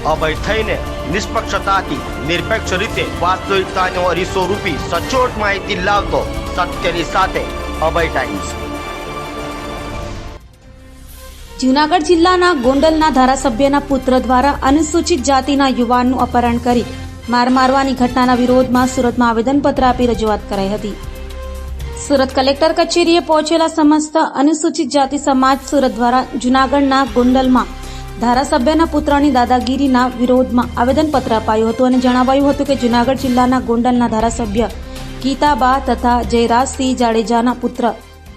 અભય થઈને નિષ્પક્ષતાથી નિરપેક્ષ રીતે વાસ્તવિકતાનો અરીસો રૂપી સચોટ માહિતી લાવતો સત્યની સાથે અભય ટાઈમ્સ। જૂનાગઢ જિલ્લાના ગોંડલના ધારાસભ્યના પુત્ર દ્વારા અનુસૂચિત જાતિના યુવાનનું અપહરણ કરી માર મારવાની ઘટનાના વિરોધમાં સુરતમાં આવેદનપત્ર આપી રજૂઆત કરાઈ હતી। સુરત કલેક્ટર કચેરીએ પહોંચેલા સમસ્ત અનુસૂચિત જાતિ સમાજ સુરત દ્વારા જૂનાગઢના ગોંડલમાં ધારાસભ્યના પુત્રની દાદાગીરીના વિરોધમાં આવેદનપત્ર અપાયું હતું અને જણાવાયું હતું કે જૂનાગઢ જિલ્લાના ગોંડલના ધારાસભ્ય ગીતાબા તથા જયરાજસિંહ જાડેજાના પુત્ર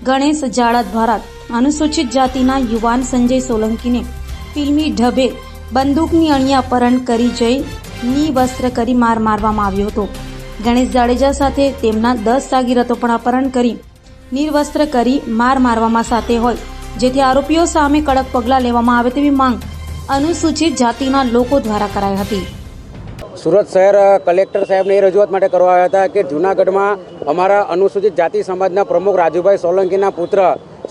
ગણેશ જાડા દ્વારા અનુસૂચિત જાતિના યુવાન સંજય સોલંકીને ફિલ્મી ઢબે બંદૂકની અણીએ અપહરણ કરી જઈ નિવસ્ત્ર કરી માર મારવામાં આવ્યો હતો। ગણેશ જાડેજા સાથે તેમના 10 સાગીરતો પણ અપહરણ કરી નિર્વસ્ત્ર કરી માર મારવામાં સાથે હોય, જેથી આરોપીઓ સામે કડક પગલાં લેવામાં આવે તેવી માંગ અનુસૂચિત જાતિના લોકો દ્વારા કરાઈ હતી। સુરત શહેર કલેક્ટર સાહેબને એ રજૂઆત માટે કરવા આવ્યા હતા કે જૂનાગઢમાં અમારા અનુસૂચિત જાતિ સમાજના પ્રમુખ રાજુભાઈ સોલંકીના પુત્ર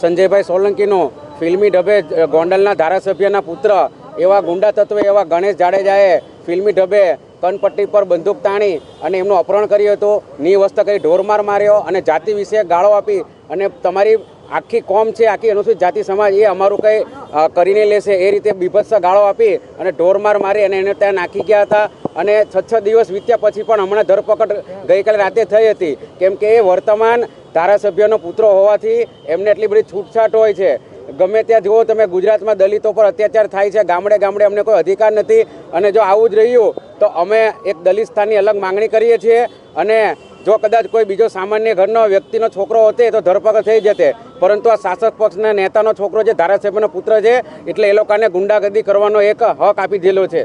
સંજયભાઈ સોલંકીનો ફિલ્મી ઢબે ગોંડલના ધારાસભ્યના પુત્ર એવા ગુંડા તત્વે એવા ગણેશ જાડેજાએ ફિલ્મી ઢબે કનપટ્ટી પર બંદૂક તાણી અને એમનું અપહરણ કર્યું હતું, નિવસ્ત્ર કરી ઢોરમાર માર્યો અને જાતિ વિશે ગાળો આપી અને તમારી આખી કોમ છે, આખી અનુસૂચિત જાતિ સમાજ એ અમારું કંઈ કરીને લેશે એ રીતે બીભત્સ ગાળો આપી અને ઢોરમાર મારી અને એને ત્યાં નાખી ગયા હતા। અને 6 દિવસ વીત્યા પછી પણ હમણાં ધરપકડ ગઈકાલે રાતે થઈ હતી, કેમ કે એ વર્તમાન ધારાસભ્યનો પુત્ર હોવાથી એમને એટલી બધી છૂટછાટ હોય છે। ગમે ત્યાં જુઓ તમે ગુજરાતમાં દલિતો પર અત્યાચાર થાય છે, ગામડે ગામડે અમને કોઈ અધિકાર નથી અને જો આવું જ રહ્યું તો અમે એક દલિત સ્થાનની અલગ માંગણી કરીએ છીએ અને જો કદાચ કોઈ બીજો સામાન્ય ઘરનો વ્યક્તિનો છોકરો હોતે તો ધરપકડ થઈ જતે, પરંતુ આ શાસક પક્ષના નેતાનો છોકરો જે ધારાસભ્યનો પુત્ર છે એટલે એ લોકોને ગુંડાગર્દી કરવાનો એક હક આપી દીધેલો છે।